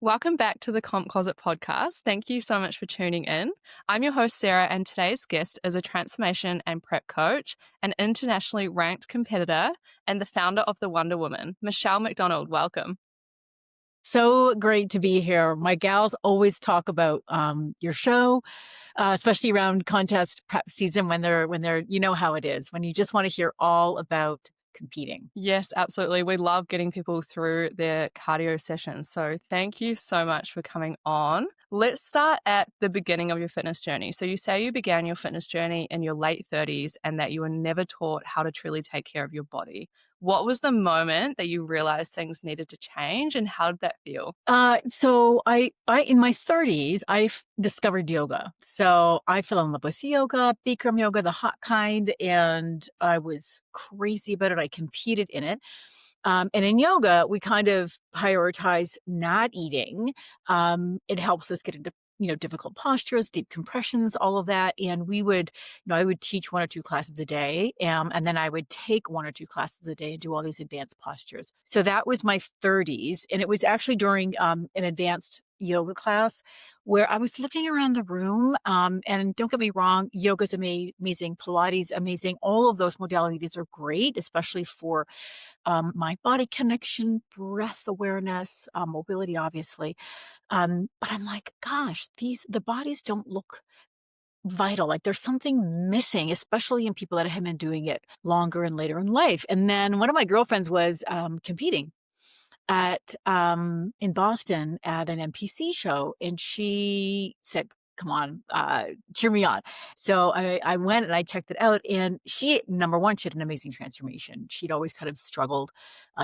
Welcome back to the Comp Closet podcast. Thank you so much for tuning in. I'm your host, Sarah, and today's guest is a transformation and prep coach, an internationally ranked competitor, and the founder of the Wonder Woman, Michelle MacDonald. Welcome. So great to be here. My gals always talk about your show, especially around contest prep season when they're you know how it is when you just want to hear all about competing. Yes, absolutely. We love getting people through their cardio sessions. So thank you so much for coming on. Let's start at the beginning of your fitness journey. So you say you began your fitness journey in your late 30s and that you were never taught how to truly take care of your body. What was the moment that you realized things needed to change and how did that feel? So I in my 30s discovered yoga. So I fell in love with yoga, Bikram yoga, the hot kind, and I was crazy about it. I competed in it. And in yoga, we kind of prioritize not eating. It helps us get into difficult postures, deep compressions, all of that. And I would teach one or two classes a day, and then I would take one or two classes a day and do all these advanced postures. So that was my 30s, and it was actually during an advanced yoga class where I was looking around the room. And don't get me wrong, yoga's amazing, Pilates amazing. All of those modalities are great, especially for my body connection, breath awareness, mobility, obviously. But I'm like, gosh, the bodies don't look vital. Like there's something missing, especially in people that have been doing it longer and later in life. And then one of my girlfriends was competing at in Boston at an NPC show, and she said, "Come on, cheer me on." So I went and I checked it out, and number one, she had an amazing transformation. She'd always kind of struggled.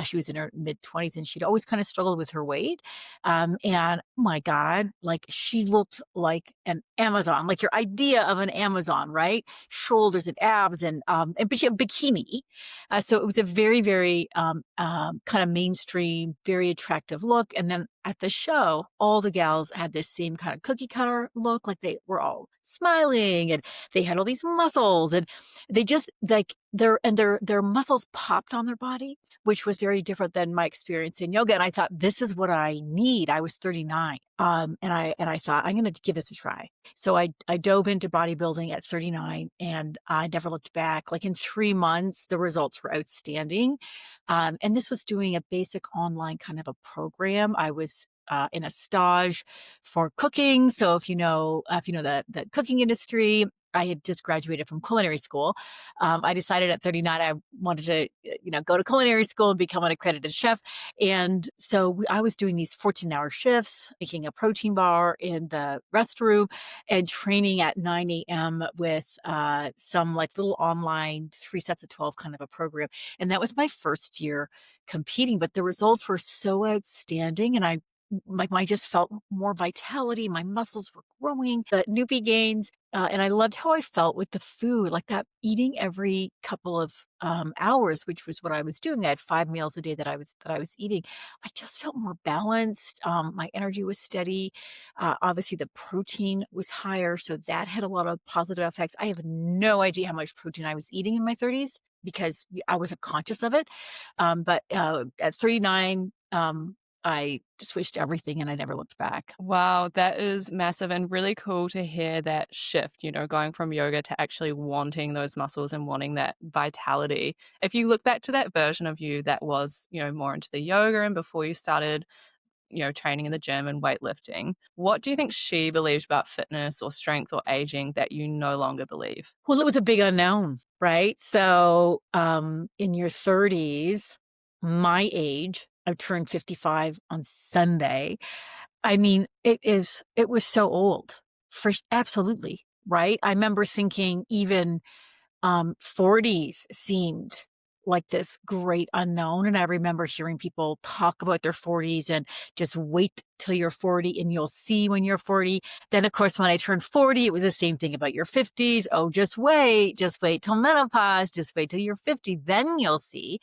She was in her mid-20s, and she'd always kind of struggled with her weight. And oh my God, like she looked like an Amazon, like your idea of an Amazon, right? Shoulders and abs, and but she had a bikini. So it was a very, very kind of mainstream, very attractive look. And then at the show, all the gals had this same kind of cookie cutter look, like they were all smiling and they had all these muscles, and they just like their muscles popped on their body, which was very different than my experience in yoga. And I thought, this is what I need. I was 39. And I thought, I'm going to give this a try. So I dove into bodybuilding at 39, and I never looked back. Like in 3 months, the results were outstanding. And this was doing a basic online kind of a program. I was in a stage for cooking. So if you know the cooking industry, I had just graduated from culinary school. I decided at 39 I wanted to, go to culinary school and become an accredited chef. And so I was doing these 14-hour shifts, making a protein bar in the restroom and training at 9 a.m. with some like little online 3 sets of 12 kind of a program. And that was my first year competing, but the results were so outstanding. And I just felt more vitality. My muscles were growing, the newbie gains. And I loved how I felt with the food, like that eating every couple of hours, which was what I was doing. I had 5 meals a day that I was eating. I just felt more balanced. My energy was steady. Obviously, the protein was higher, so that had a lot of positive effects. I have no idea how much protein I was eating in my 30s because I wasn't conscious of it. But at 39, I switched everything and I never looked back. Wow, that is massive and really cool to hear that shift, going from yoga to actually wanting those muscles and wanting that vitality. If you look back to that version of you that was, more into the yoga and before you started, training in the gym and weightlifting, what do you think she believed about fitness or strength or aging that you no longer believe? Well, it was a big unknown, right? So, in your 30s, my age, I turned 55 on Sunday. I mean, it was so old absolutely, right? I remember thinking even 40s seemed like this great unknown. And I remember hearing people talk about their 40s and just wait till you're 40 and you'll see when you're 40. Then, of course, when I turned 40, it was the same thing about your 50s. Oh, just wait till menopause, just wait till you're 50, then you'll see.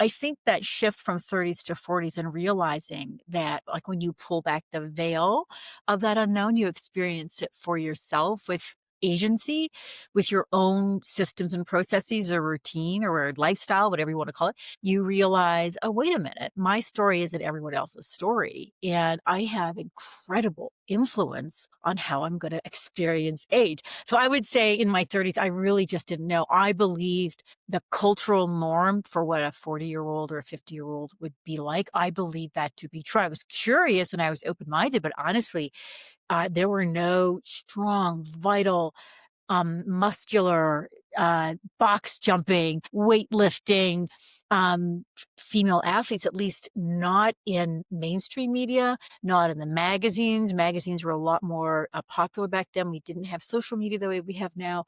I think that shift from 30s to 40s and realizing that, like, when you pull back the veil of that unknown, you experience it for yourself with agency with your own systems and processes or routine or lifestyle, whatever you want to call it, you realize, oh, wait a minute, my story isn't everyone else's story. And I have incredible influence on how I'm going to experience age. So I would say in my 30s, I really just didn't know. I believed the cultural norm for what a 40-year-old or a 50-year-old would be like. I believed that to be true. I was curious and I was open minded, but honestly, there were no strong, vital, muscular, box jumping, weightlifting, female athletes, at least not in mainstream media, not in the magazines. Magazines were a lot more popular back then. We didn't have social media the way we have now.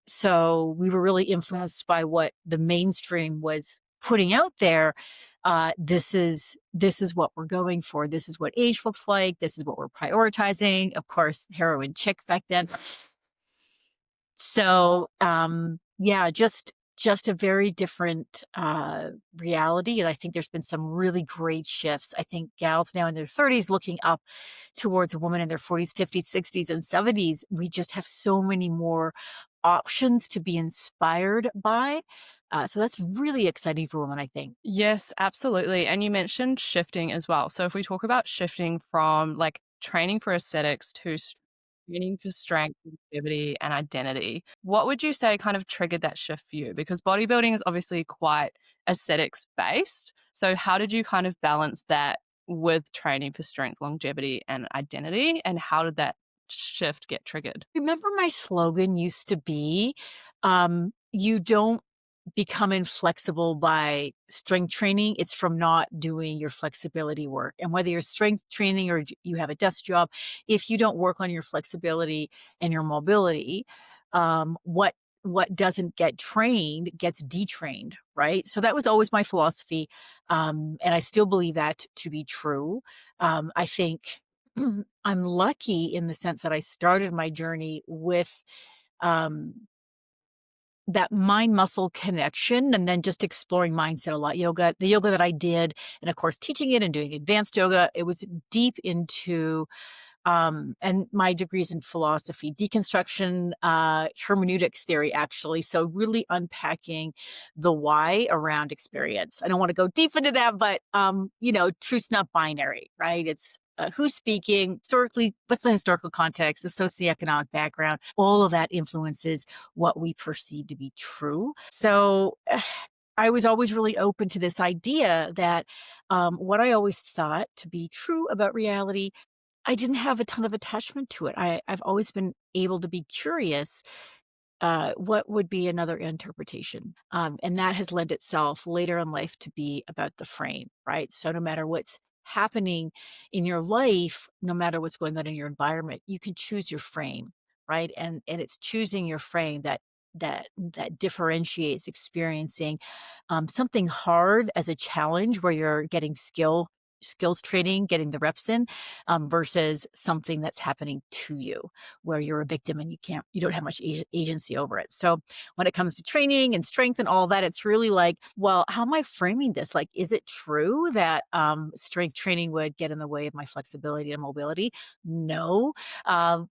So we were really influenced by what the mainstream was putting out there. This is what we're going for. This is what age looks like. This is what we're prioritizing. Of course, heroin chick back then. So, yeah, just a very different, reality, and I think there's been some really great shifts. I think gals now in their 30s looking up towards a woman in their 40s, 50s, 60s, and 70s, we just have so many more options to be inspired by, so that's really exciting for women, I think. Yes, absolutely. And you mentioned shifting as well. So if we talk about shifting from like training for aesthetics to training for strength, longevity, and identity, what would you say kind of triggered that shift for you? Because bodybuilding is obviously quite aesthetics based. So how did you kind of balance that with training for strength, longevity, and identity? And how did that shift get triggered? Remember my slogan used to be, "You don't become inflexible by strength training, it's from not doing your flexibility work." And whether you're strength training or you have a desk job, if you don't work on your flexibility and your mobility, what doesn't get trained gets detrained, right? So that was always my philosophy, and I still believe that to be true. I think I'm lucky in the sense that I started my journey with, um, that mind muscle connection and then just exploring mindset a lot. Yoga, the yoga that I did, and of course, teaching it and doing advanced yoga, it was deep into and my degrees in philosophy, deconstruction, hermeneutics theory, actually. So really unpacking the why around experience. I don't want to go deep into that, but truth's not binary, right? It's who's speaking, historically, what's the historical context, the socioeconomic background, all of that influences what we perceive to be true. So I was always really open to this idea that what I always thought to be true about reality, I didn't have a ton of attachment to it. I've always been able to be curious, what would be another interpretation? And that has lent itself later in life to be about the frame, right? So no matter what's happening in your life, no matter what's going on in your environment, you can choose your frame, right? And it's choosing your frame that differentiates experiencing something hard as a challenge where you're getting skills training, getting the reps in, versus something that's happening to you where you're a victim and you don't have much agency over it. So when it comes to training and strength and all that, it's really like, well, how am I framing this? Like, is it true that strength training would get in the way of my flexibility and mobility? No.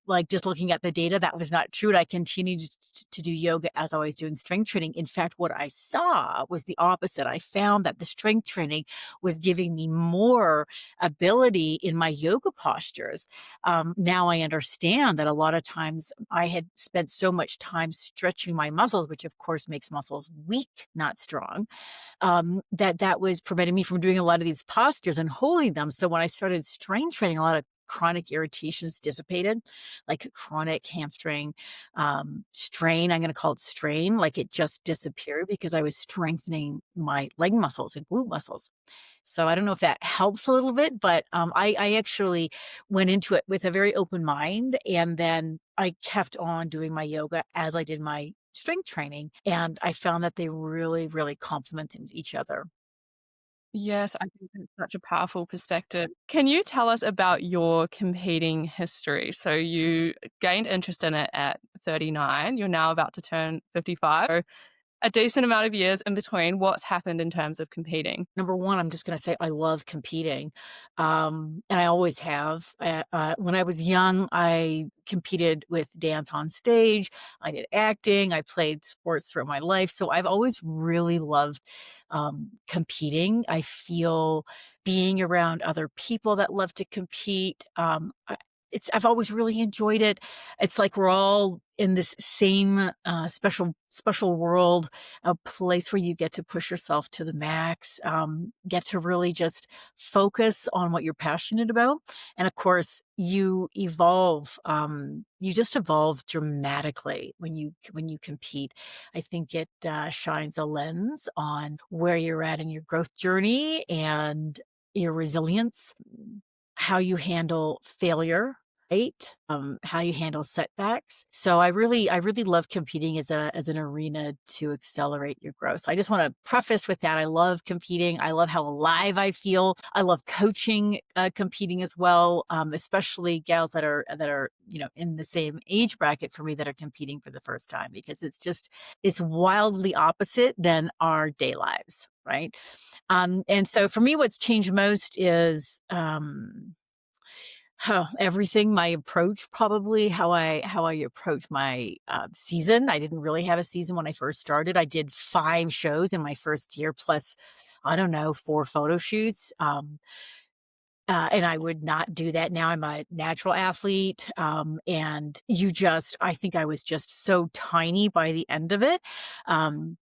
Like just looking at the data, that was not true. And I continued to do yoga as I was doing strength training. In fact, what I saw was the opposite. I found that the strength training was giving me more ability in my yoga postures. Now I understand that a lot of times I had spent so much time stretching my muscles, which of course makes muscles weak, not strong, that was preventing me from doing a lot of these postures and holding them. So when I started strength training, a lot of chronic irritations dissipated, like chronic hamstring strain. I'm going to call it strain. Like it just disappeared because I was strengthening my leg muscles and glute muscles. So I don't know if that helps a little bit, but I actually went into it with a very open mind. And then I kept on doing my yoga as I did my strength training. And I found that they really, really complemented each other. Yes, I think that's such a powerful perspective. Can you tell us about your competing history? So you gained interest in it at 39, you're now about to turn 55. a decent amount of years in between, what's happened in terms of competing? Number 1, I'm just gonna say I love competing, and I always have. When I was young, I competed with dance on stage, I did acting, I played sports throughout my life, so I've always really loved, competing. I feel being around other people that love to compete, I've always really enjoyed it. It's like we're all in this same, special world, a place where you get to push yourself to the max, get to really just focus on what you're passionate about. And of course, you just evolve dramatically when you compete. I think it shines a lens on where you're at in your growth journey and your resilience, how you handle failure, right? How you handle setbacks. So I really love competing as an arena to accelerate your growth. So I just want to preface with that. I love competing. I love how alive I feel. I love coaching, competing as well, especially gals that are in the same age bracket for me that are competing for the first time because it's wildly opposite than our day lives, right? And so for me, what's changed most is everything, my approach, probably how I approach my, season. I didn't really have a season when I first started. I did 5 shows in my first year plus, I don't know, 4 photo shoots, and I would not do that now. I'm a natural athlete, and I think I was just so tiny by the end of it. Um,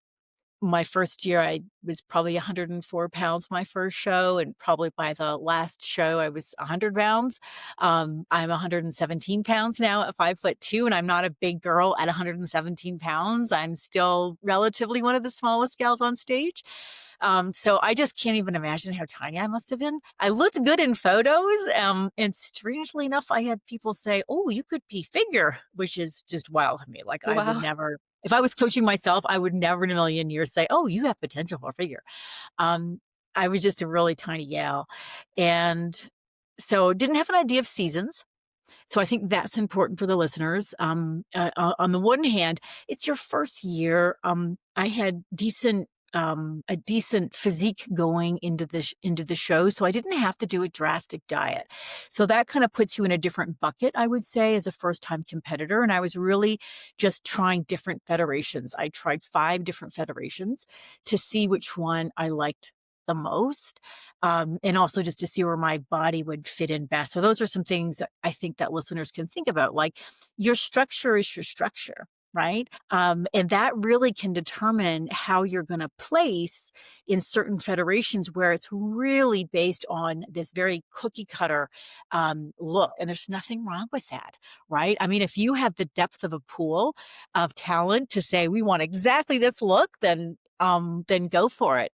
my first year, I was probably 104 pounds my first show, and probably by the last show, I was 100 pounds. I'm 117 pounds now at 5'2", and I'm not a big girl at 117 pounds. I'm still relatively one of the smallest gals on stage. So I just can't even imagine how tiny I must have been. I looked good in photos, and strangely enough, I had people say, "Oh, you could be figure," which is just wild to me. Like I would Wow. never, if I was coaching myself, I would never in a million years say, "Oh, you have potential for a figure." Um, I was just a really tiny gal, and so didn't have an idea of seasons. So I think that's important for the listeners. On the one hand, it's your first year. I had a decent physique going into the show, so I didn't have to do a drastic diet. So that kind of puts you in a different bucket, I would say, as a first time competitor. And I was really just trying different federations. I tried 5 different federations to see which one I liked the most, and also just to see where my body would fit in best. So those are some things that I think that listeners can think about. Like your structure is your structure, right? And that really can determine how you're going to place in certain federations where it's really based on this very cookie cutter look. And there's nothing wrong with that, right? I mean, if you have the depth of a pool of talent to say we want exactly this look, then go for it.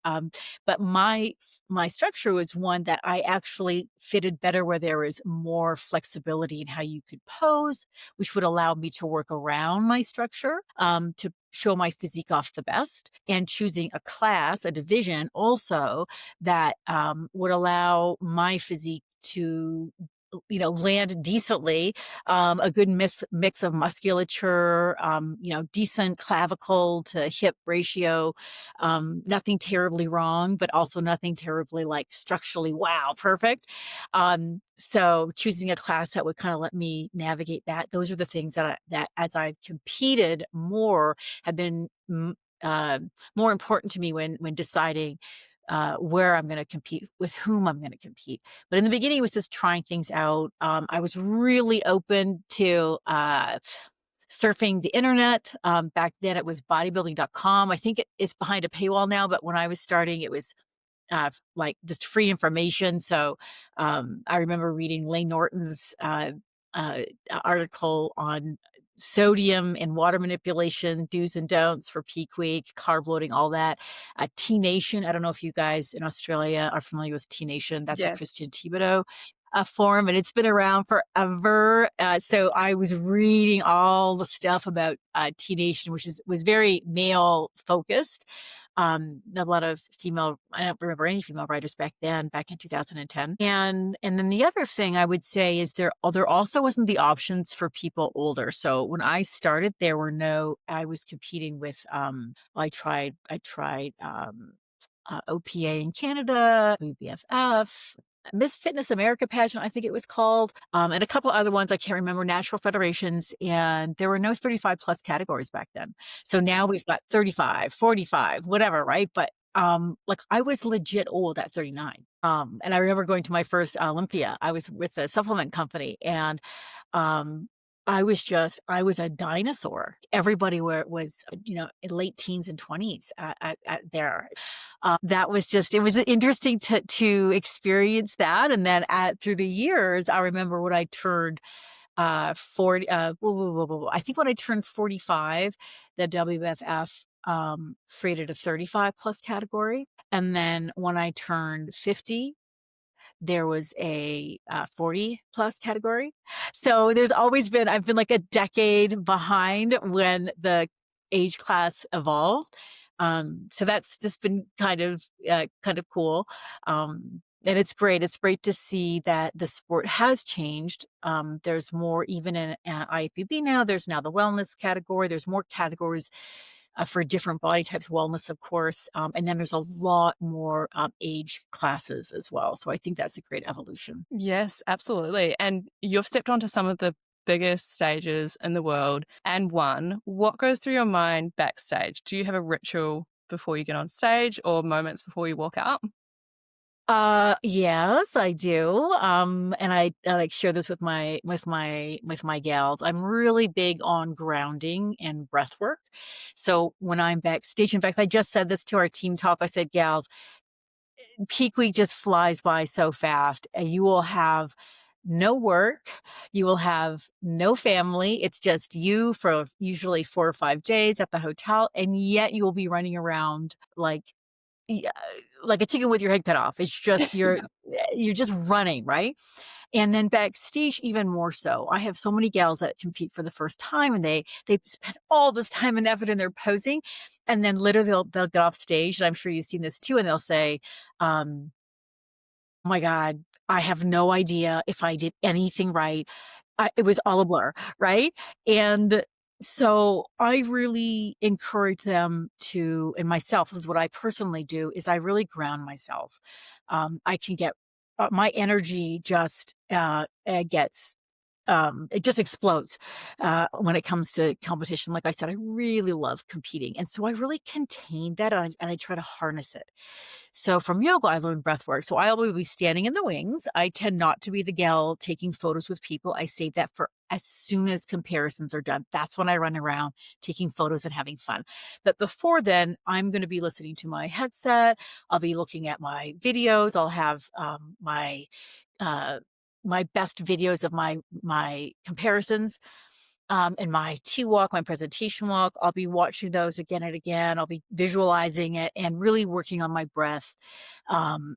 But my structure was one that I actually fitted better where there was more flexibility in how you could pose, which would allow me to work around my structure, to show my physique off the best, and choosing a class, a division also that would allow my physique to land decently, a good mix of musculature, decent clavicle to hip ratio, nothing terribly wrong, but also nothing terribly like structurally, wow, perfect. So choosing a class that would kind of let me navigate that, those are the things that as I've competed more have been uh, more important to me when deciding where I'm going to compete, with whom I'm going to compete. But in the beginning, it was just trying things out. I was really open to surfing the internet. Back then, it was bodybuilding.com. I think it's behind a paywall now, but when I was starting, it was like just free information. So I remember reading Lane Norton's uh, article on sodium and water manipulation, do's and don'ts for peak week, carb loading, all that. T Nation. I don't know if you guys in Australia are familiar with T Nation. That's a Yes. Christian Thibodeau. forum, and it's been around forever. So I was reading all the stuff about T Nation, which was very male focused. A lot of female, I don't remember any female writers back then, back in 2010. And then the other thing I would say is there also wasn't the options for people older. So when I started, there were no, I was competing with, OPA in Canada, WBFF, Miss Fitness America pageant, I think it was called, and a couple other ones I can't remember, natural federations, and there were no 35 plus categories back then. So now we've got 35, 45, whatever, right? But like I was legit old at 39. And I remember going to my first Olympia. I was with a supplement company, and um I was a dinosaur. Everybody was, in late teens and 20s at there. That was just, it was interesting to experience that. And then through the years, I remember when I turned 40, I think when I turned 45, the WFF created a 35 plus category. And then when I turned 50, there was a 40 plus category. So I've been like a decade behind when the age class evolved. So that's just been kind of cool. And it's great. It's great to see that the sport has changed. There's more, even in IFBB now, there's now the wellness category. There's more categories for different body types, wellness, of course. And then there's a lot more age classes as well. So I think that's a great evolution. Yes, absolutely. And you've stepped onto some of the biggest stages in the world and won. What goes through your mind backstage? Do you have a ritual before you get on stage or moments before you walk out? Yes, I do. And I like share this with my gals. I'm really big on grounding and breath work. So when I'm backstage, in fact, I just said this to our team talk. I said, gals, peak week just flies by so fast, and you will have no work, you will have no family. It's just you for usually 4 or 5 days at the hotel, and yet you will be running around yeah, like a chicken with your head cut off. It's just you're just running, right? And then backstage, even more so. I have so many gals that compete for the first time, and they spend all this time and effort in their posing, and then literally they'll get off stage, and I'm sure you've seen this too, and they'll say, um, "Oh my God, I have no idea if I did anything right. It was all a blur," right? And so I really encourage them to, and myself, this is what I personally do, is I really ground myself. I can get my energy just gets it just explodes when it comes to competition. Like I said, I really love competing, and so I really contain that, and I try to harness it. So from yoga, I learned breath work. So I will be standing in the wings. I tend not to be the gal taking photos with people. I save that for as soon as comparisons are done. That's when I run around taking photos and having fun. But before then, I'm going to be listening to my headset. I'll be looking at my videos. I'll have uh, my best videos of my comparisons, and my tea walk, my presentation walk. I'll be watching those again and again. I'll be visualizing it and really working on my breath, um,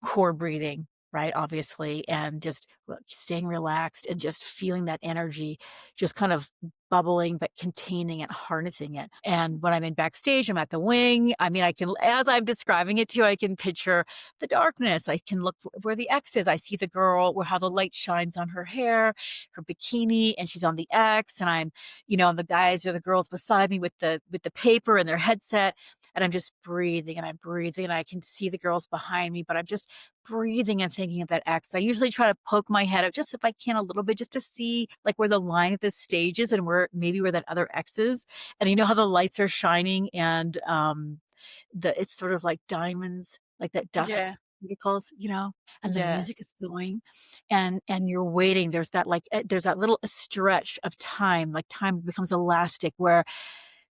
core breathing, right? Obviously, and just staying relaxed and just feeling that energy, just kind of bubbling, but containing it, harnessing it. And when I'm in backstage, I'm at the wing. I mean, as I'm describing it to you, I can picture the darkness. I can look where the X is. I see the girl, where how the light shines on her hair, her bikini, and she's on the X. And I'm, the guys or the girls beside me with the paper and their headset. And I'm just breathing and I'm breathing, and I can see the girls behind me, but I'm just breathing and thinking of that X. I usually try to poke my head out just if I can a little bit, just to see like where the line of this stage is and where that other X is. And you know how the lights are shining, and it's sort of like diamonds, like that dust Yeah. particles, and the Yeah. music is going, and you're waiting. There's that little stretch of time, like time becomes elastic, where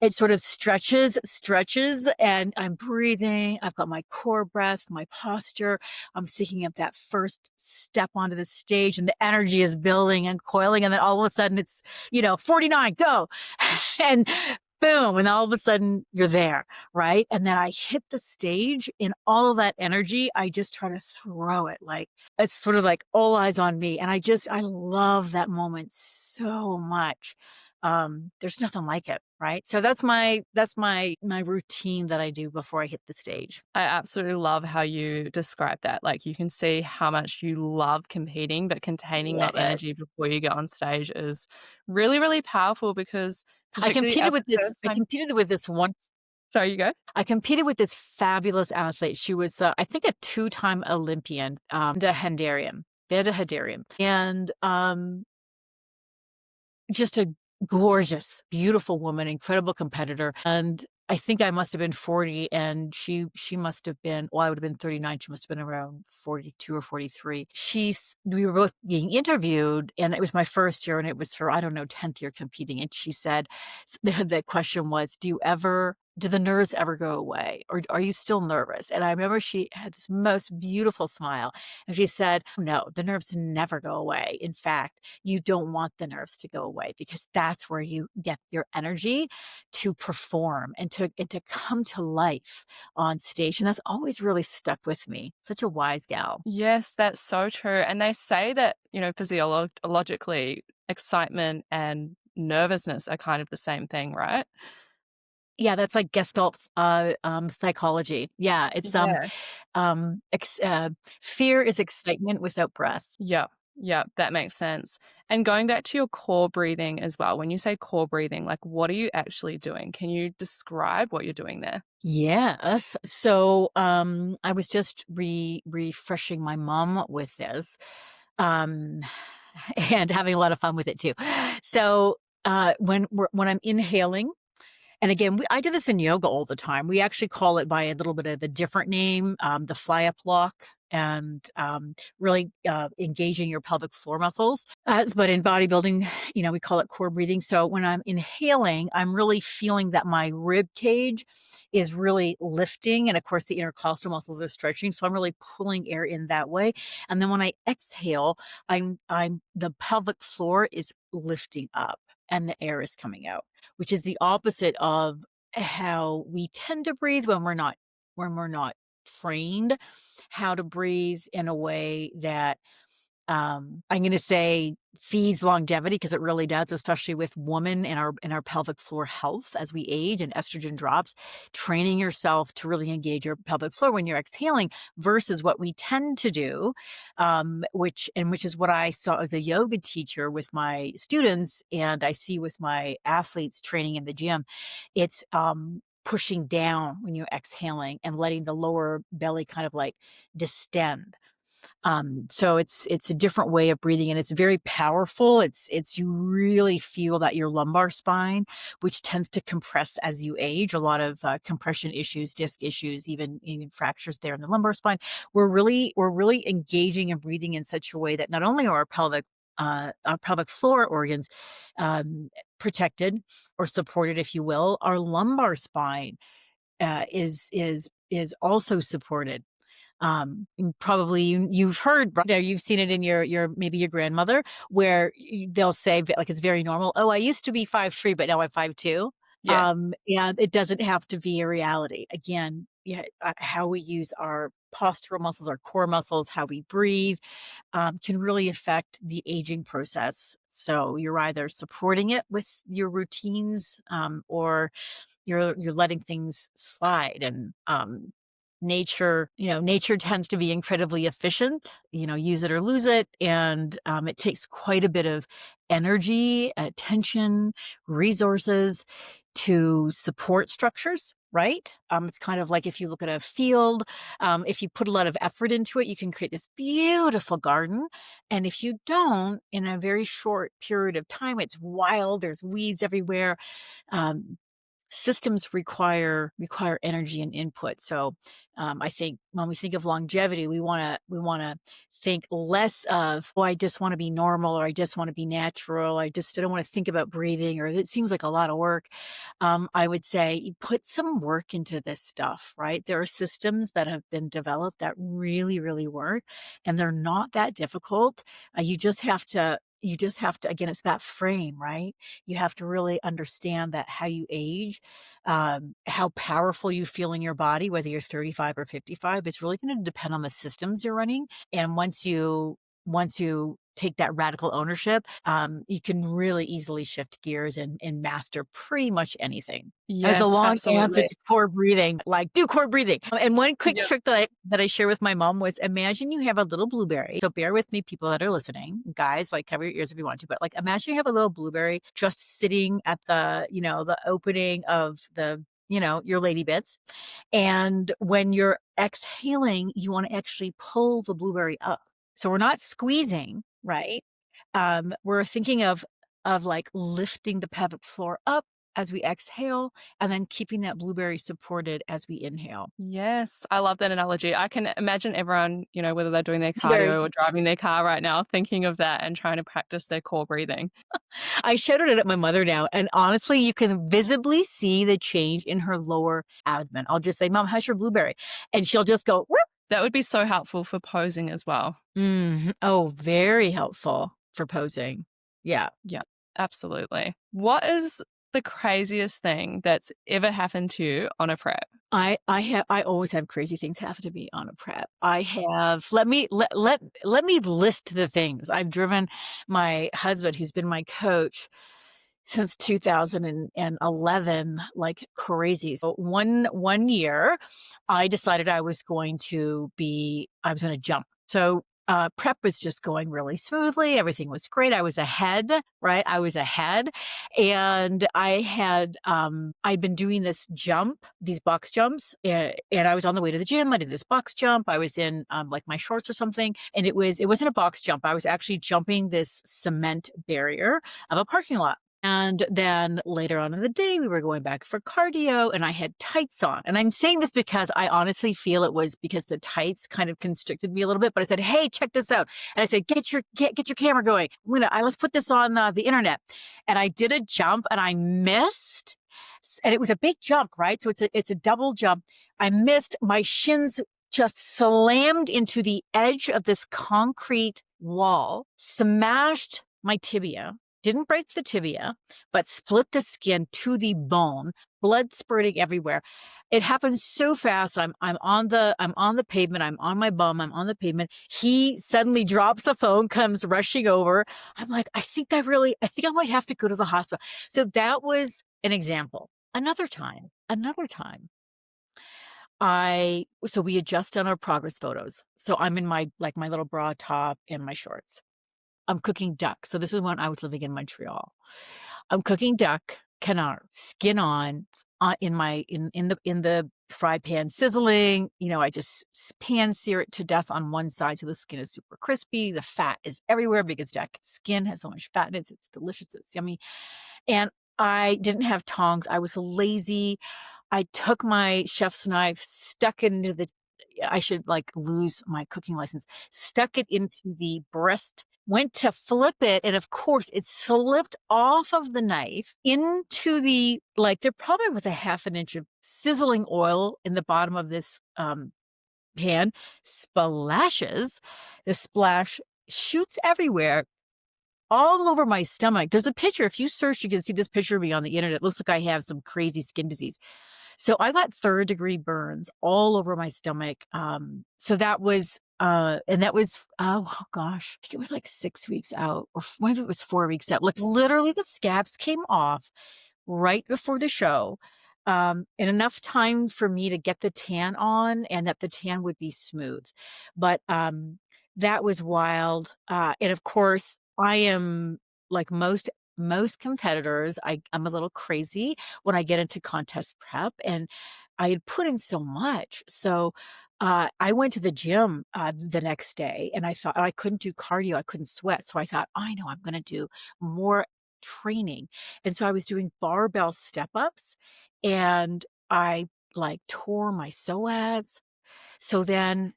it sort of stretches, and I'm breathing. I've got my core breath, my posture. I'm thinking of that first step onto the stage, and the energy is building and coiling. And then all of a sudden it's, 49, go. And boom, and all of a sudden you're there, right? And then I hit the stage and all of that energy, I just try to throw it like it's sort of like all eyes on me. And I love that moment so much. There's nothing like it, right? So that's my routine that I do before I hit the stage. I absolutely love how you describe that. Like, you can see how much you love competing, but containing that Love it. energy before you get on stage is really, really powerful because particularly as a first I time. competed with this one Sorry, you go. I competed with this fabulous athlete. She was, I think, a two-time Olympian, Veda Hedarian, and just a gorgeous, beautiful woman, incredible competitor, and I think I must have been 40 and she must have been well, I would have been 39, she must have been around 42 or 43. We were both being interviewed, and it was my first year, and it was her, I don't know, 10th year competing, and she said the question was, do the nerves ever go away, or are you still nervous? And I remember she had this most beautiful smile, and she said, "No, the nerves never go away. In fact, you don't want the nerves to go away because that's where you get your energy to perform and to come to life on stage." And that's always really stuck with me. Such a wise gal. Yes, that's so true, and they say that, physiologically, excitement and nervousness are kind of the same thing, right? Yeah, that's like Gestalt psychology. Yeah, it's Yeah. ex fear is excitement without breath. Yeah, yeah, that makes sense. And going back to your core breathing as well, when you say core breathing, like, what are you actually doing? Can you describe what you're doing there? Yes. So, I was just refreshing my mom with this, um, and having a lot of fun with it too. So, when I'm inhaling, and again, I do this in yoga all the time. We actually call it by a little bit of a different name, the fly up block, and really engaging your pelvic floor muscles. But in bodybuilding, we call it core breathing. So when I'm inhaling, I'm really feeling that my rib cage is really lifting. And of course, the intercostal muscles are stretching. So I'm really pulling air in that way. And then when I exhale, the pelvic floor is lifting up and the air is coming out, which is the opposite of how we tend to breathe when we're not trained how to breathe in a way that I'm going to say feeds longevity because it really does, especially with women in our pelvic floor health as we age and estrogen drops. Training yourself to really engage your pelvic floor when you're exhaling versus what we tend to do, which is what I saw as a yoga teacher with my students, and I see with my athletes training in the gym. It's pushing down when you're exhaling and letting the lower belly kind of like distend. So it's a different way of breathing, and it's very powerful. It's you really feel that your lumbar spine, which tends to compress as you age, a lot of compression issues, disc issues, even fractures there in the lumbar spine. We're really engaging and breathing in such a way that not only are our pelvic floor organs um, protected or supported, if you will, our lumbar spine is also supported. And probably you've heard, right there, you've seen it in your maybe your grandmother, where they'll say like it's very normal. Oh, I used to be 5'3", but now I'm 5'2". Yeah. And it doesn't have to be a reality. Again, yeah, how we use our postural muscles, our core muscles, how we breathe, can really affect the aging process. So you're either supporting it with your routines, or you're letting things slide. And nature tends to be incredibly efficient, use it or lose it. And it takes quite a bit of energy, attention, resources to support structures, right? It's kind of like if you look at a field, if you put a lot of effort into it, you can create this beautiful garden. And if you don't, in a very short period of time, it's wild, there's weeds everywhere. um, Systems require energy and input. So I think when we think of longevity, we want to think less of, oh, I just want to be normal, or I just want to be natural, I don't want to think about breathing, or it seems like a lot of work. I would say you put some work into this stuff, right? There are systems that have been developed that really, really work, and they're not that difficult. You just have to you just have to, again, it's that frame, right? You have to really understand that how you age, how powerful you feel in your body, whether you're 35 or 55, is really gonna depend on the systems you're running, and once you take that radical ownership, you can really easily shift gears and master pretty much anything. That was a Yes, long answer absolutely. to core breathing, like, do core breathing. And one quick Yep. trick that I share with my mom was, imagine you have a little blueberry. So bear with me, people that are listening. Guys, like, cover your ears if you want to, but, like, imagine you have a little blueberry just sitting at the opening of your lady bits. And when you're exhaling, you wanna actually pull the blueberry up. So we're not squeezing, right? We're thinking of like lifting the pelvic floor up as we exhale and then keeping that blueberry supported as we inhale. Yes, I love that analogy. I can imagine everyone, whether they're doing their Blueberry. cardio or driving their car right now, thinking of that and trying to practice their core breathing. I showed it at my mother now, and honestly, you can visibly see the change in her lower abdomen. I'll just say, "Mom, how's your blueberry?" And she'll just go, "Whoop." That would be so helpful for posing as well. Oh, very helpful for posing. Yeah. Yeah, absolutely. What is the craziest thing that's ever happened to you on a prep? I always have crazy things happen to me on a prep. I have let me list the things. I've driven my husband, who's been my coach since 2011, like crazy. So one year, I decided I was gonna jump. So, prep was just going really smoothly, everything was great, I was ahead, right? I was ahead, and I'd been doing this jump, these box jumps, and I was on the way to the gym, I did this box jump, I was in, like, my shorts or something, and it wasn't a box jump, I was actually jumping this cement barrier of a parking lot. And then later on in the day, we were going back for cardio and I had tights on. And I'm saying this because I honestly feel it was because the tights kind of constricted me a little bit. But I said, "Hey, check this out." And I said, get your camera going. Let's put this on the internet." And I did a jump and I missed. And it was a big jump, right? So it's a double jump. I missed. My shins just slammed into the edge of this concrete wall, smashed my tibia, didn't break the tibia, but split the skin to the bone, blood spurting everywhere. It happened so fast. I'm on the pavement, I'm on my bum, I'm on the pavement. He suddenly drops the phone, comes rushing over. I'm like, I think I might have to go to the hospital. So that was an example. Another time, we had just done our progress photos. So I'm in my little bra top and my shorts. I'm cooking duck. So this is when I was living in Montreal. I'm cooking duck, canard, skin on, in the fry pan, sizzling. I just pan sear it to death on one side so the skin is super crispy. The fat is everywhere because duck skin has so much fat in it. It's delicious. It's yummy. And I didn't have tongs. I was lazy. I took my chef's knife, stuck it into the I should, like, lose my cooking license, stuck it into the breast, went to flip it, and of course, it slipped off of the knife into there probably was a half an inch of sizzling oil in the bottom of this, pan, splashes. The splash shoots everywhere, all over my stomach. There's a picture. If you search, you can see this picture of me on the internet. It looks like I have some crazy skin disease. So I got third-degree burns all over my stomach. So that was, and that was, oh gosh, I think it was like 6 weeks out, or maybe it was 4 weeks out. Like literally, the scabs came off right before the show, in enough time for me to get the tan on, and that the tan would be smooth. But that was wild. And of course, I am like most competitors. I'm a little crazy when I get into contest prep, and I had put in so much. So I went to the gym the next day, and I thought I couldn't do cardio, I couldn't sweat. So I thought, I know I'm going to do more training, and so I was doing barbell step ups, and I like tore my psoas. So then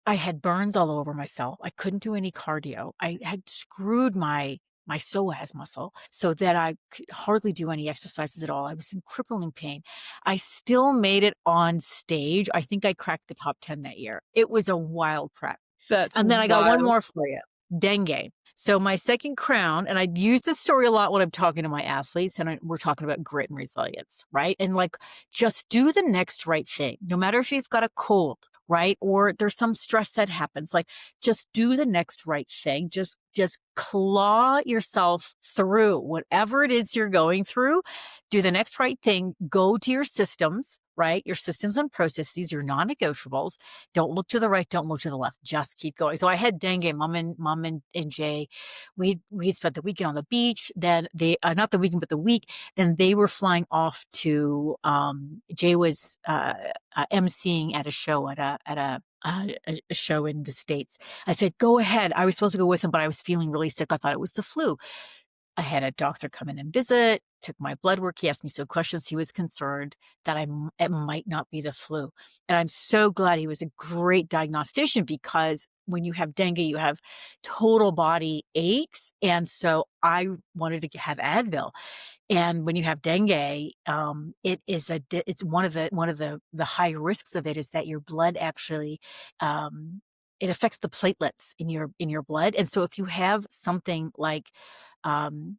I had burns all over myself. I couldn't do any cardio. I had screwed my psoas muscle so that I could hardly do any exercises at all. I was in crippling pain. I still made it on stage. I think I cracked the top 10 that year. It was a wild prep. That's And then I got one wild. more for you. Dengue. So my second crown, and I use this story a lot when I'm talking to my athletes, and we're talking about grit and resilience, right? And like, just do the next right thing, no matter if you've got a cold, right? Or there's some stress that happens. Like, just do the next right thing. Just claw yourself through whatever it is you're going through. Do the next right thing. Go to your systems, right? Your systems and processes, your non-negotiables. Don't look to the right. Don't look to the left. Just keep going. So I had dengue. Mom and Jay, we spent the weekend on the beach. Then they, not the weekend, but the week. Then they were flying off to. Jay was emceeing at a show a show in the States. I said, go ahead. I was supposed to go with him, but I was feeling really sick. I thought it was the flu. I had a doctor come in and visit, took my blood work. He asked me some questions. He was concerned that it might not be the flu. And I'm so glad he was a great diagnostician, because when you have dengue, you have total body aches. And so I wanted to have Advil. And when you have dengue, it's one of the high risks of it is that your blood actually, it affects the platelets in your blood. And so if you have something um,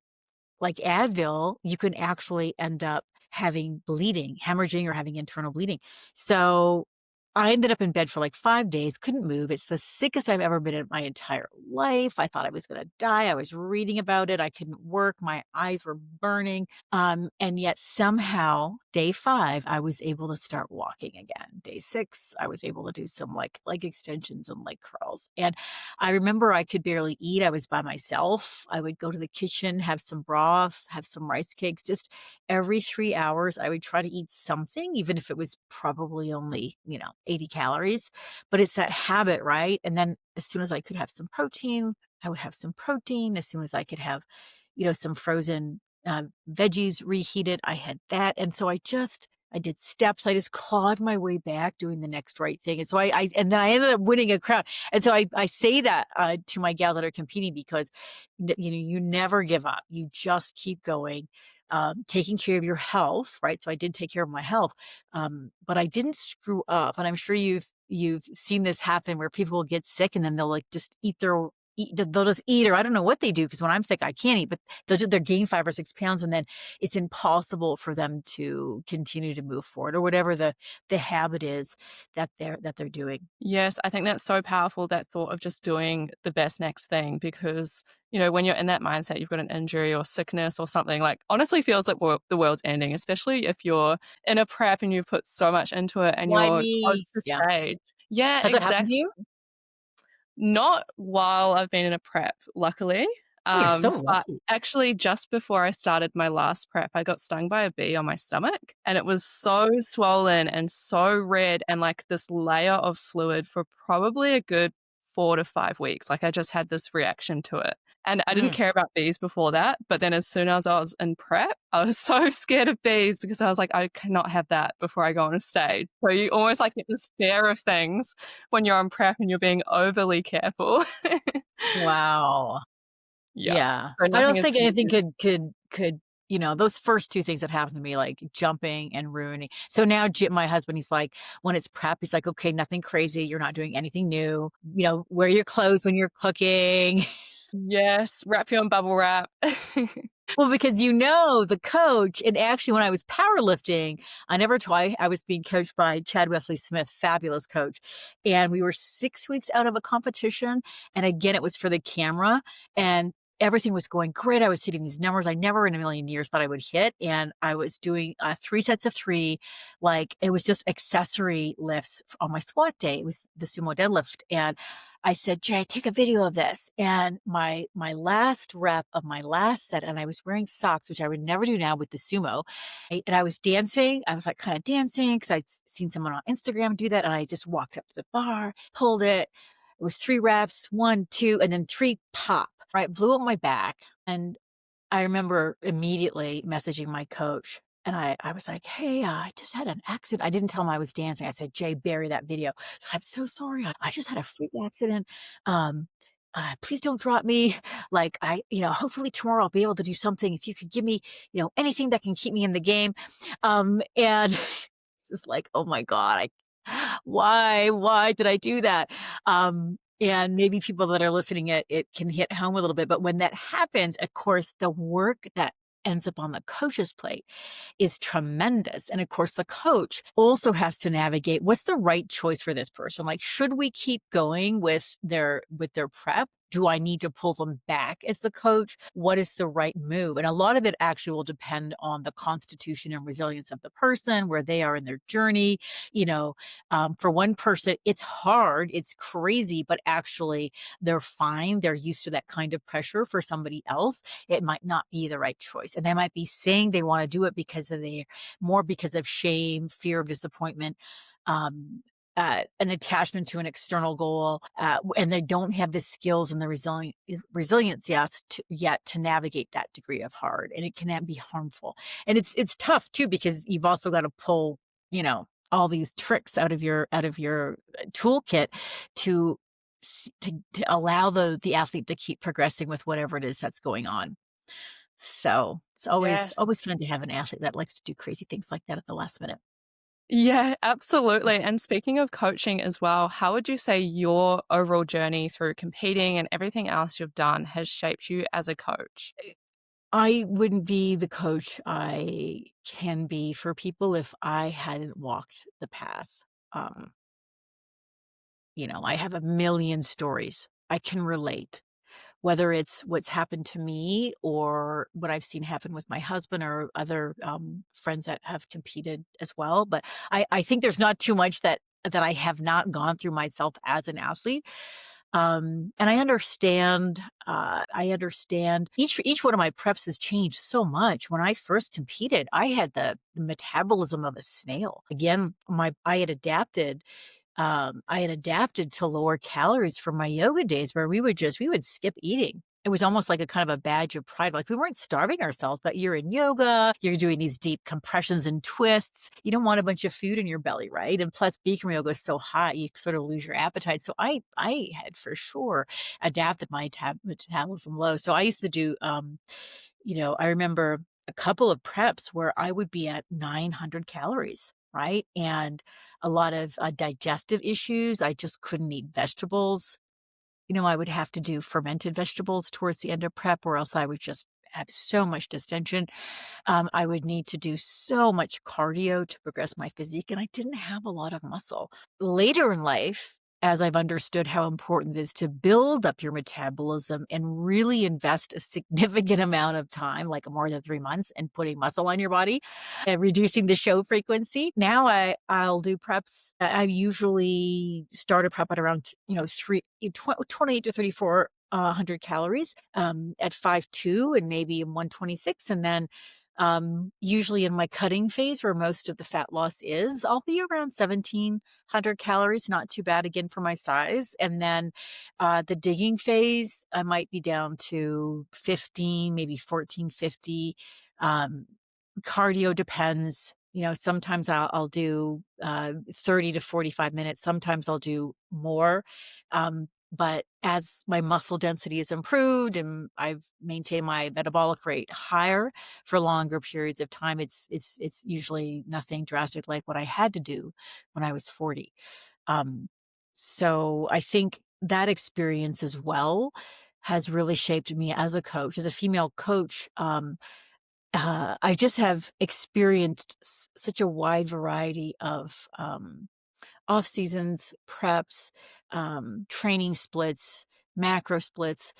like Advil, you can actually end up having bleeding, hemorrhaging, or having internal bleeding. So I ended up in bed for like 5 days, couldn't move. It's the sickest I've ever been in my entire life. I thought I was going to die. I was reading about it. I couldn't work. My eyes were burning. And yet somehow, day 5, I was able to start walking again. Day 6, I was able to do some like leg extensions and leg curls. And I remember I could barely eat. I was by myself. I would go to the kitchen, have some broth, have some rice cakes. Just every 3 hours, I would try to eat something, even if it was probably only, 80 calories. But it's that habit, right? And then as soon as I could have some protein, I would have some protein. As soon as I could have, some frozen veggies reheated, I had that. And so I did steps. I just clawed my way back doing the next right thing. And so and then I ended up winning a crown. And so I say that to my gals that are competing, because, you never give up. You just keep going, taking care of your health, right? So I did take care of my health, but I didn't screw up. And I'm sure you've seen this happen where people will get sick and then they'll like just they'll just eat, or I don't know what they do, because when I'm sick, I can't eat, but they'll gain 5 or 6 pounds, and then it's impossible for them to continue to move forward, or whatever the habit is that they're doing. Yes, I think that's so powerful, that thought of just doing the best next thing, because, when you're in that mindset, you've got an injury or sickness or something, like, honestly feels like the world's ending, especially if you're in a prep and you've put so much into it and Why you're close me? to Yeah. stage. Yeah, Has that happened to exactly. you? Not while I've been in a prep, luckily. Oh, you're so But lucky. actually just before I started my last prep, I got stung by a bee on my stomach, and it was so swollen and so red and like this layer of fluid for probably a good 4 to 5 weeks. Like, I just had this reaction to it. And I didn't Mm. care about bees before that, but then as soon as I was in prep, I was so scared of bees, because I was like, I cannot have that before I go on a stage. So you almost like get this fear of things when you're on prep and you're being overly careful. Wow. Yeah. Yeah. So I nothing don't is think too anything good. could, those first 2 things that happened to me, like jumping and ruining. So now my husband, he's like, when it's prep, he's like, okay, nothing crazy. You're not doing anything new. Wear your clothes when you're cooking. Yes, wrap you in bubble wrap. Well, because the coach, and actually when I was powerlifting, I was being coached by Chad Wesley Smith, fabulous coach. And we were 6 weeks out of a competition. And again, it was for the camera, and everything was going great. I was hitting these numbers I never in a million years thought I would hit. And I was doing 3 sets of 3. Like, it was just accessory lifts on my squat day. It was the sumo deadlift. And I said, Jay, take a video of this. And my last rep of my last set, and I was wearing socks, which I would never do now with the sumo. And I was dancing. I was like kind of dancing because I'd seen someone on Instagram do that. And I just walked up to the bar, pulled it. It was 3 reps, 1, 2, and then 3 pop, right? Blew up my back. And I remember immediately messaging my coach, and I was like, hey, I just had an accident. I didn't tell him I was dancing. I said, Jay, bury that video. So, I'm so sorry. I just had a freak accident. Um, please don't drop me. Like, hopefully tomorrow I'll be able to do something. If you could give me, anything that can keep me in the game. And it's just like, oh my God, why did I do that? And maybe people that are listening, it can hit home a little bit, but when that happens, of course, the work that ends up on the coach's plate is tremendous. And of course, the coach also has to navigate what's the right choice for this person. Like, should we keep going with their prep? Do I need to pull them back as the coach? What is the right move? And a lot of it actually will depend on the constitution and resilience of the person, where they are in their journey. You know, for one person, it's hard, it's crazy, but actually they're fine. They're used to that kind of pressure. For somebody else, it might not be the right choice. And they might be saying they want to do it because of more because of shame, fear of disappointment, um, an attachment to an external goal, and they don't have the skills and the resilience yet to navigate that degree of hard, and it can be harmful. And it's tough too, because you've also got to pull, all these tricks out of your toolkit to to allow the athlete to keep progressing with whatever it is that's going on. So, it's always Yes. always fun to have an athlete that likes to do crazy things like that at the last minute. Yeah, absolutely. And speaking of coaching as well, how would you say your overall journey through competing and everything else you've done has shaped you as a coach? I wouldn't be the coach I can be for people if I hadn't walked the path. Um, I have a million stories I can relate, whether it's what's happened to me or what I've seen happen with my husband or other friends that have competed as well. But I think there's not too much that I have not gone through myself as an athlete. And I understand. I understand each one of my preps has changed so much. When I first competed, I had the metabolism of a snail. Again, my I had adapted to lower calories from my yoga days, where we would skip eating. It was almost like a kind of a badge of pride. Like, we weren't starving ourselves, but you're in yoga, you're doing these deep compressions and twists. You don't want a bunch of food in your belly, right? And plus, Bikram yoga is so hot, you sort of lose your appetite. So I had for sure adapted my metabolism low. So I used to do, I remember a couple of preps where I would be at 900 calories, right? And a lot of digestive issues. I just couldn't eat vegetables. I would have to do fermented vegetables towards the end of prep, or else I would just have so much distension. I would need to do so much cardio to progress my physique, and I didn't have a lot of muscle. Later in life, as I've understood how important it is to build up your metabolism and really invest a significant amount of time, like more than 3 months, and putting muscle on your body and reducing the show frequency. Now I'll do preps. I usually start a prep at around, 28 to 34 100 calories at 5'2" and maybe 126. And then usually in my cutting phase, where most of the fat loss is, I'll be around 1,700 calories, not too bad again for my size. And then the digging phase, I might be down to 15, maybe 1450. Um, Cardio depends. Sometimes I'll do 30 to 45 minutes. Sometimes I'll do more. But as my muscle density has improved and I've maintained my metabolic rate higher for longer periods of time, it's usually nothing drastic like what I had to do when I was 40. Um, so I think that experience as well has really shaped me as a coach, as a female coach. I just have experienced such a wide variety of off seasons, preps, training splits, macro splits,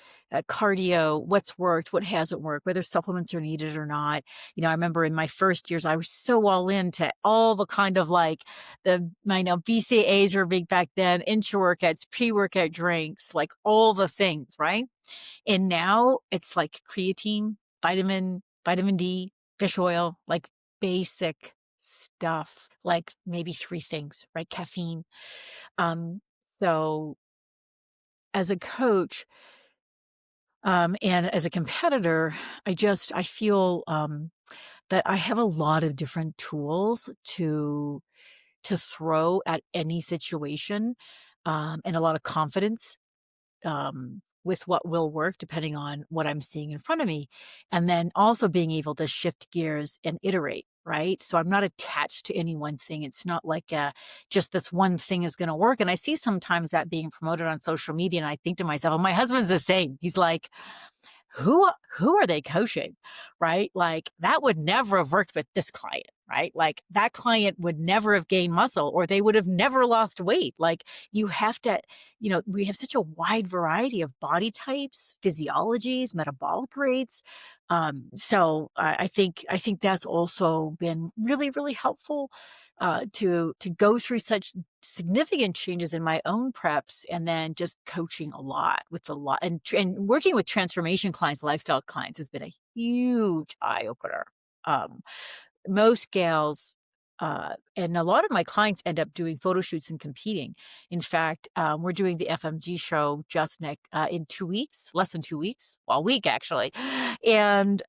cardio, what's worked, what hasn't worked, whether supplements are needed or not. I remember in my first years, I was so all into all the kind of like I know BCAAs were big back then, intra workouts, pre-workout drinks, like all the things, right? And now it's like creatine, vitamin D, fish oil, like basic stuff, like maybe 3 things, right? Caffeine. Um, so as a coach, and as a competitor, I feel, that I have a lot of different tools to throw at any situation, and a lot of confidence with what will work depending on what I'm seeing in front of me. And then also being able to shift gears and iterate. right? So I'm not attached to any one thing. It's not like just this one thing is going to work. And I see sometimes that being promoted on social media, and I think to myself, "Oh, my husband's the same." He's like, who are they coaching, right? Like, that would never have worked with this client, right? Like, that client would never have gained muscle, or they would have never lost weight. Like, you have to, we have such a wide variety of body types, physiologies, metabolic rates. So I think that's also been really, really helpful, to go through such significant changes in my own preps, and then just coaching a lot with a lot, and working with transformation clients, lifestyle clients, has been a huge eye opener. Um, Most gals, and a lot of my clients end up doing photo shoots and competing. In fact, we're doing the FMG show just in 2 weeks, less than 2 weeks, well, a week actually, and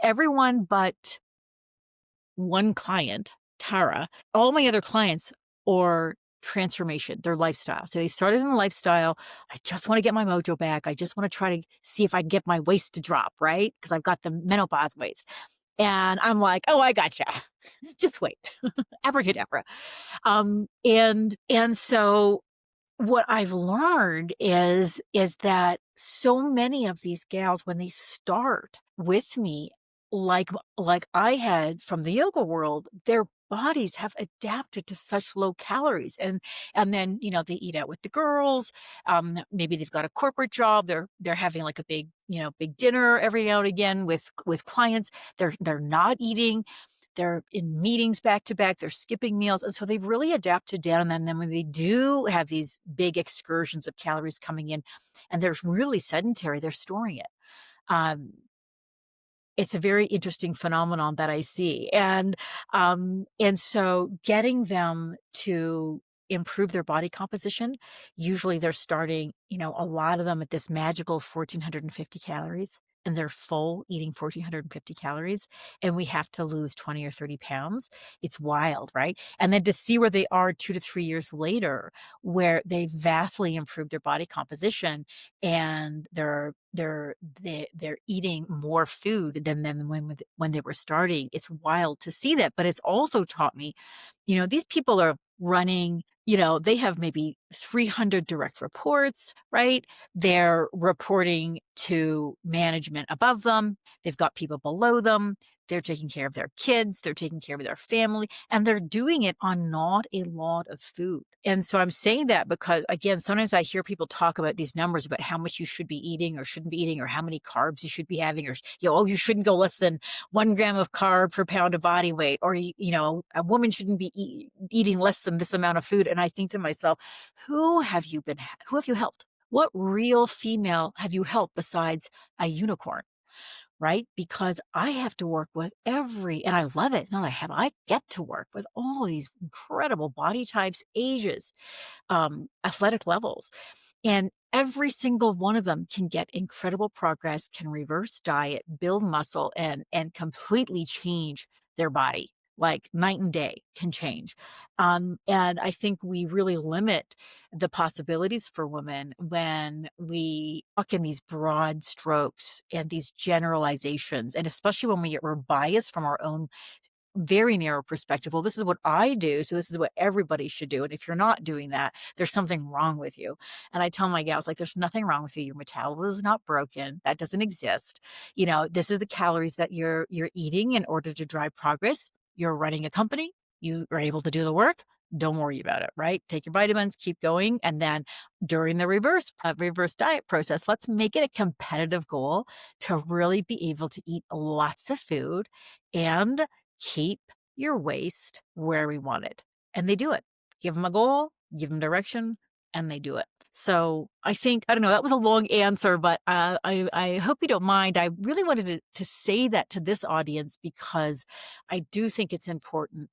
everyone but one client, Tara, all my other clients are transformation, their lifestyle. So they started in the lifestyle. I just want to get my mojo back. I just want to try to see if I can get my waist to drop, right? Because I've got the menopause waist. And I'm like, oh, I gotcha. Just wait. Abracadabra. And so what I've learned is that so many of these gals, when they start with me, like like I had from the yoga world, their bodies have adapted to such low calories, and then they eat out with the girls. Maybe they've got a corporate job. They're having like a big dinner every now and again with clients. They're not eating. They're in meetings back to back. They're skipping meals. And so they've really adapted down. And then when they do have these big excursions of calories coming in and they're really sedentary, they're storing it. Um, it's a very interesting phenomenon that I see. And so getting them to improve their body composition, usually they're starting, a lot of them at this magical 1,450 calories, and they're full eating 1,450 calories, and we have to lose 20 or 30 pounds. It's wild, right? And then to see where they are 2 to 3 years later, where they vastly improved their body composition, and they're eating more food than when they were starting. It's wild to see that, but it's also taught me, these people are running, they have maybe 300 direct reports, right? They're reporting to management above them. They've got people below them. They're taking care of their kids. They're taking care of their family, and they're doing it on not a lot of food. And so I'm saying that because, again, sometimes I hear people talk about these numbers about how much you should be eating or shouldn't be eating, or how many carbs you should be having, or, oh, you shouldn't go less than 1 gram of carb per pound of body weight, or, a woman shouldn't be eating less than this amount of food. And I think to myself, who have you helped? What real female have you helped besides a unicorn? Right? Because I have to work with and I love it. I get to work with all these incredible body types, ages, athletic levels. And every single one of them can get incredible progress, can reverse diet, build muscle, and completely change their body. Like night and day can change. And I think we really limit the possibilities for women when we talk in these broad strokes and these generalizations, and especially when we're biased from our own very narrow perspective. Well, this is what I do, so this is what everybody should do. And if you're not doing that, there's something wrong with you. And I tell my gals, like, there's nothing wrong with you. Your metabolism is not broken. That doesn't exist. This is the calories that you're eating in order to drive progress. You're running a company. You are able to do the work. Don't worry about it, right? Take your vitamins, keep going. And then during the reverse diet process, let's make it a competitive goal to really be able to eat lots of food and keep your waist where we want it. And they do it. Give them a goal, give them direction, and they do it. So I don't know, that was a long answer, but I hope you don't mind. I really wanted to say that to this audience because I do think it's important,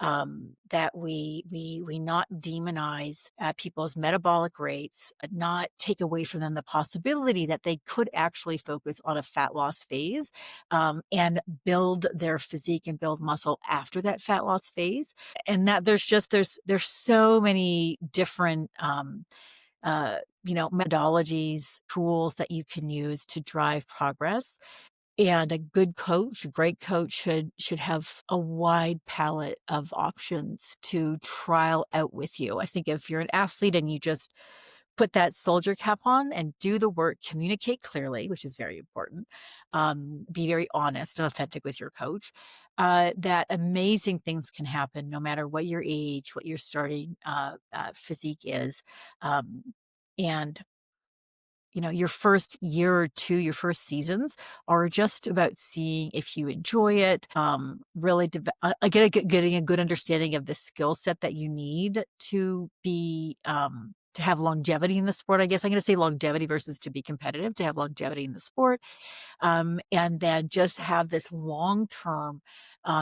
that we not demonize people's metabolic rates, not take away from them the possibility that they could actually focus on a fat loss phase, and build their physique and build muscle after that fat loss phase. And that there's so many different methodologies, tools that you can use to drive progress. And a good coach, a great coach should have a wide palette of options to trial out with you. I think if you're an athlete and you just put that soldier cap on and do the work, communicate clearly, which is very important, be very honest and authentic with your coach, that amazing things can happen no matter what your age, what your starting physique is. Um, and your first year or 2, your first seasons are just about seeing if you enjoy it, really getting a good understanding of the skill set that you need to be, to have longevity in the sport. I guess I'm gonna say longevity versus to be competitive, to have longevity in the sport, and then just have this long-term,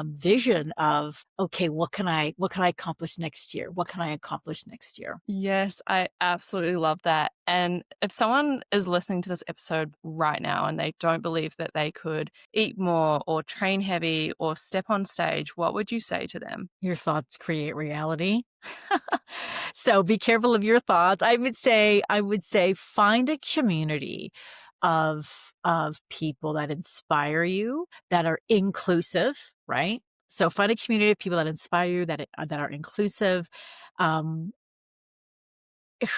vision of, "Okay, what can I accomplish next year? What can I accomplish next year?" Yes, I absolutely love that. And if someone is listening to this episode right now and they don't believe that they could eat more or train heavy or step on stage, what would you say to them? Your thoughts create reality. So be careful of your thoughts. I would say find a community of people that inspire you, that are inclusive, right? So find a community of people that inspire you, that are inclusive, um,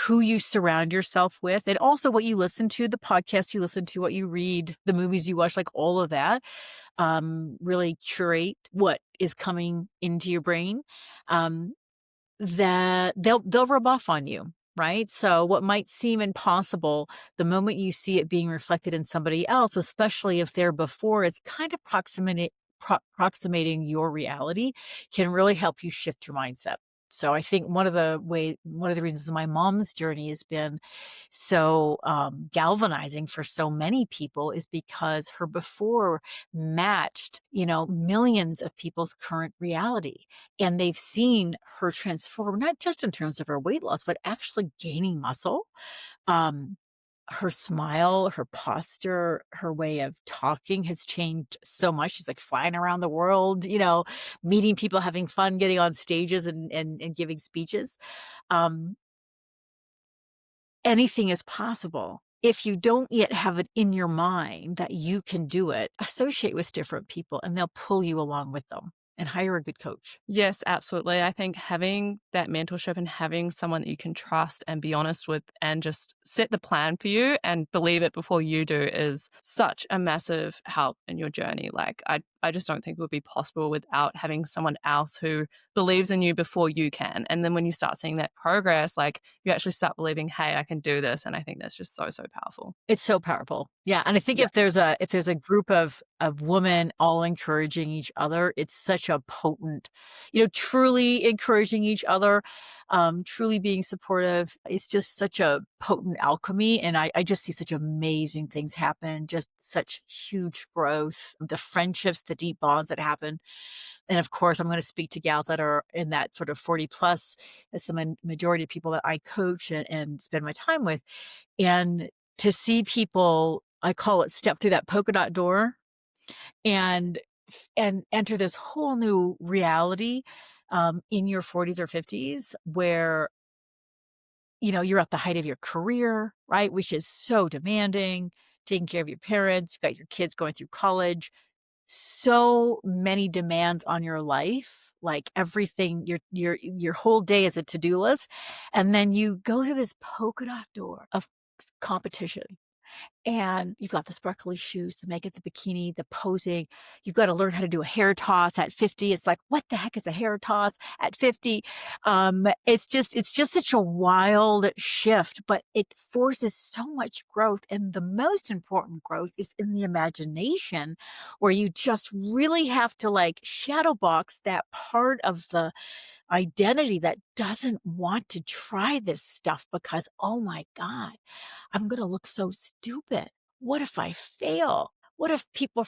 who you surround yourself with, and also what you listen to, the podcasts you listen to, what you read, the movies you watch, like all of that. Really curate what is coming into your brain. Um, that they'll rub off on you, right? So what might seem impossible, the moment you see it being reflected in somebody else, especially if their before is kind of approximating your reality, can really help you shift your mindset. So I think one of the reasons my mom's journey has been so galvanizing for so many people is because her before matched, millions of people's current reality, and they've seen her transform, not just in terms of her weight loss, but actually gaining muscle. Um, her smile, her posture, her way of talking has changed so much. She's like flying around the world, meeting people, having fun, getting on stages and giving speeches. Um, Anything is possible. If you don't yet have it in your mind that you can do it, associate with different people and they'll pull you along with them, and hire a good coach. Yes, absolutely. I think having that mentorship and having someone that you can trust and be honest with and just set the plan for you and believe it before you do is such a massive help in your journey. Like I just don't think it would be possible without having someone else who believes in you before you can. And then when you start seeing that progress, like you actually start believing, hey, I can do this. And I think that's just so, so powerful. It's so powerful. Yeah, and I think Yeah. if there's a group of women all encouraging each other, it's such a potent, truly encouraging each other, truly being supportive. It's just such a potent alchemy, and I just see such amazing things happen, just such huge growth, the friendships, the deep bonds that happen. And of course, I'm gonna speak to gals that are in that sort of 40 plus. As the majority of people that I coach and spend my time with. And to see people, I call it, step through that polka dot door and and enter this whole new reality, in your 40s or 50s, where, you're at the height of your career, right? Which is so demanding, taking care of your parents, you've got your kids going through college, so many demands on your life, like everything, your whole day is a to-do list, and then you go to this polka dot door of competition, and you've got the sparkly shoes, the makeup, the bikini, the posing. You've got to learn how to do a hair toss at 50. It's like, what the heck is a hair toss at 50? It's just such a wild shift, but it forces so much growth. And the most important growth is in the imagination, where you just really have to like shadow box that part of the identity that doesn't want to try this stuff because, oh my God, I'm gonna look so stupid. What if I fail? What if people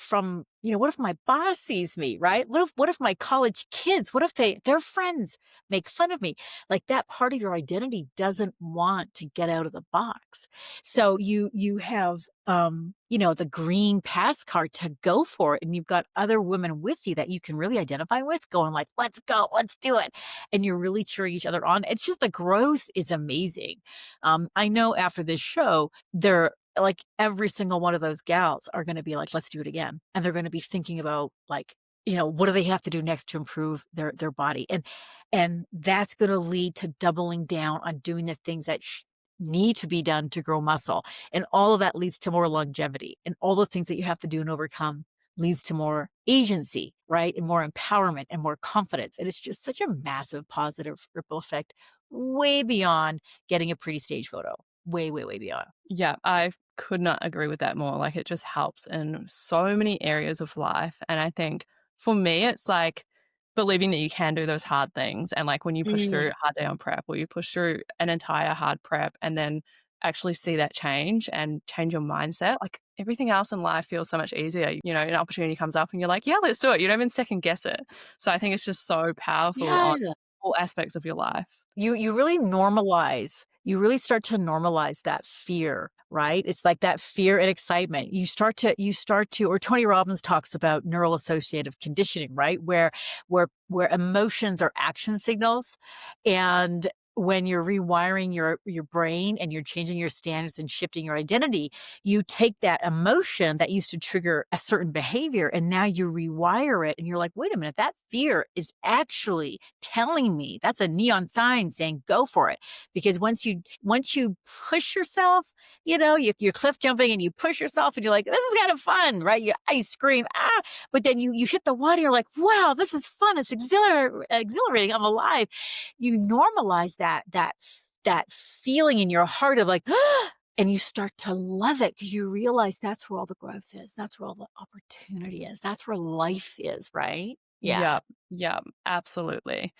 what if my boss sees me, right? What if my college kids, what if their friends make fun of me? Like that part of your identity doesn't want to get out of the box. So you have the green pass card to go for it, and you've got other women with you that you can really identify with, going like, let's go, let's do it. And you're really cheering each other on. It's just, the growth is amazing. I know after this show, there like every single one of those gals are gonna be like, "Let's do it again." And they're gonna be thinking about like, what do they have to do next to improve their body? And that's gonna lead to doubling down on doing the things that need to be done to grow muscle. And all of that leads to more longevity. And all the things that you have to do and overcome leads to more agency, right? And more empowerment and more confidence. And it's just such a massive positive ripple effect, way beyond getting a pretty stage photo. Way, way, way beyond. Yeah, I could not agree with that more. Like, it just helps in so many areas of life. And I think for me, it's like believing that you can do those hard things. And like when you push through Mm. a hard day on prep or you push through an entire hard prep and then actually see that change and change your mindset, like everything else in life feels so much easier. An opportunity comes up and you're like, yeah, let's do it. You don't even second guess it. So I think it's just so powerful on Yeah. all aspects of your life. You really normalize, you really start to normalize that fear, right? It's like that fear and excitement. You start to or Tony Robbins talks about neural associative conditioning, right? Where emotions are action signals, and when you're rewiring your brain and you're changing your standards and shifting your identity, you take that emotion that used to trigger a certain behavior and now you rewire it and you're like, wait a minute, that fear is actually telling me, that's a neon sign saying go for it. Because once you push yourself, you're cliff jumping and you push yourself and you're like, this is kind of fun, right? You scream, ah, but then you hit the water, you're like, wow, this is fun. It's exhilarating. I'm alive. You normalize that feeling in your heart of like, and you start to love it because you realize that's where all the growth is. That's where all the opportunity is. That's where life is, right? Yeah. Yeah, yeah, absolutely.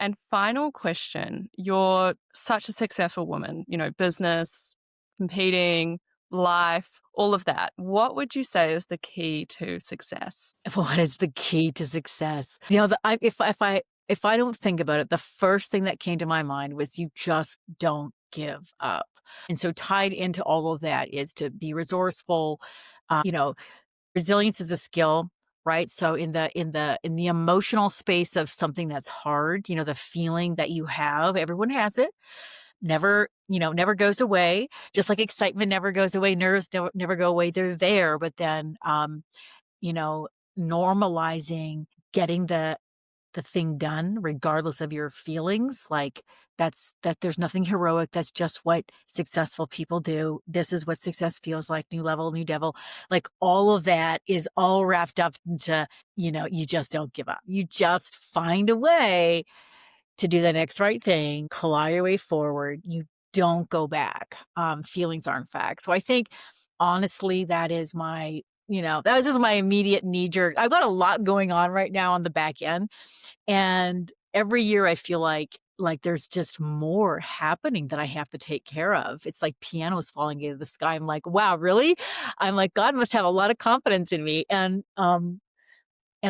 And final question, you're such a successful woman, business, competing, life, all of that. What would you say is the key to success? What is the key to success? If I don't think about it, the first thing that came to my mind was you just don't give up. And so tied into all of that is to be resourceful. You know, resilience is a skill, right? So in the emotional space of something that's hard, the feeling that you have, everyone has it. Never goes away. Just like excitement never goes away, nerves never go away. They're there, but then you know, normalizing getting the thing done regardless of your feelings, like that there's nothing heroic. That's just what successful people do. This is what success feels like. New level, new devil. Like all of that is all wrapped up into, you just don't give up. You just find a way to do the next right thing, claw your way forward. You don't go back. Feelings aren't facts. So I think honestly, that was just my immediate knee jerk. I've got a lot going on right now on the back end. And every year I feel like there's just more happening that I have to take care of. It's like pianos falling out of the sky. I'm like, wow, really? I'm like, God must have a lot of confidence in me. And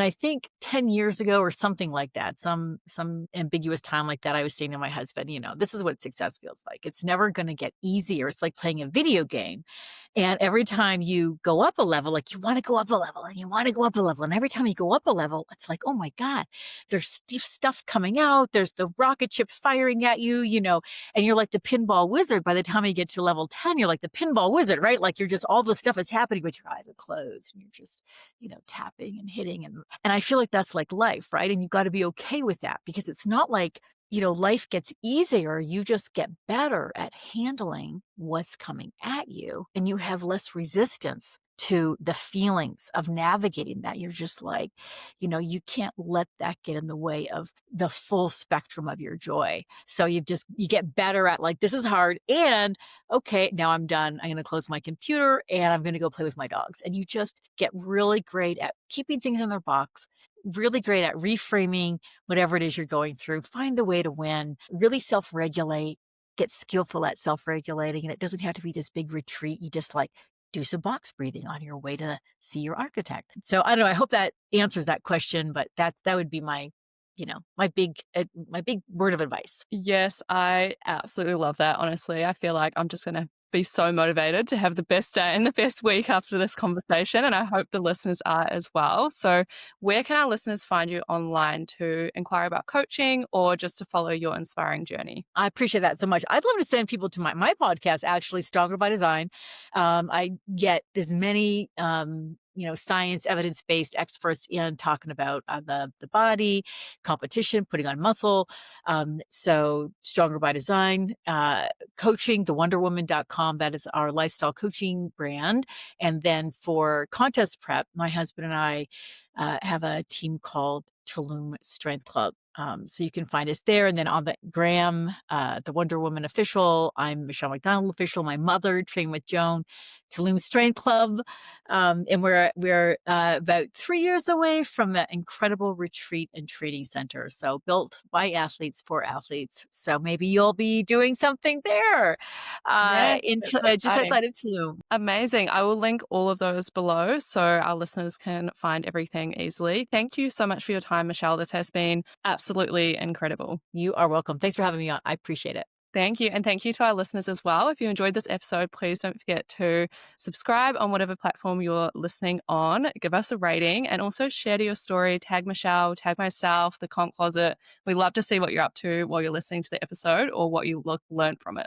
I think 10 years ago or something like that, some ambiguous time like that, I was saying to my husband, this is what success feels like. It's never going to get easier. It's like playing a video game. And every time you go up a level, like you want to go up a level and you want to go up a level. And every time you go up a level, it's like, oh my God, there's stiff stuff coming out. There's the rocket ships firing at you, and you're like the pinball wizard. By the time you get to level 10, you're like the pinball wizard, right? Like you're just, all the stuff is happening, but your eyes are closed and you're just, tapping and hitting. And I feel like that's like life, right? And you got to be okay with that because it's not like, life gets easier. You just get better at handling what's coming at you and you have less resistance to the feelings of navigating that. You're just like, you can't let that get in the way of the full spectrum of your joy. So you get better at like, this is hard. And okay, now I'm done. I'm going to close my computer and I'm going to go play with my dogs. And you just get really great at keeping things in their box, really great at reframing whatever it is you're going through, find the way to win, really self-regulate, get skillful at self-regulating. And it doesn't have to be this big retreat. You just like do some box breathing on your way to see your architect. So I don't know. I hope that answers that question, but that would be my big word of advice. Yes, I absolutely love that, honestly. I feel like I'm just gonna be so motivated to have the best day and the best week after this conversation. And I hope the listeners are as well. So, where can our listeners find you online to inquire about coaching or just to follow your inspiring journey? I appreciate that so much. I'd love to send people to my podcast, actually, Stronger by Design. I get as many science evidence based experts in talking about the body, competition, putting on muscle. So Stronger by Design, coaching, thewonderwoman.com. That is our lifestyle coaching brand. And then for contest prep, my husband and I have a team called Tulum Strength Club. So you can find us there. And then on the gram, the Wonder Woman official, I'm Michelle MacDonald official, my mother, Train with Joan, Tulum Strength Club. And we're about 3 years away from an incredible retreat and training center. So built by athletes for athletes. So maybe you'll be doing something there Yeah, that's so just exciting. outside of Tulum. Amazing. I will link all of those below so our listeners can find everything easily. Thank you so much for your time, Michelle. This has been absolutely incredible. You are welcome. Thanks for having me on. I appreciate it. Thank you. And thank you to our listeners as well. If you enjoyed this episode, please don't forget to subscribe on whatever platform you're listening on. Give us a rating and also share your story. Tag Michelle, tag myself, the Comp Closet. We love to see what you're up to while you're listening to the episode or what you learned from it.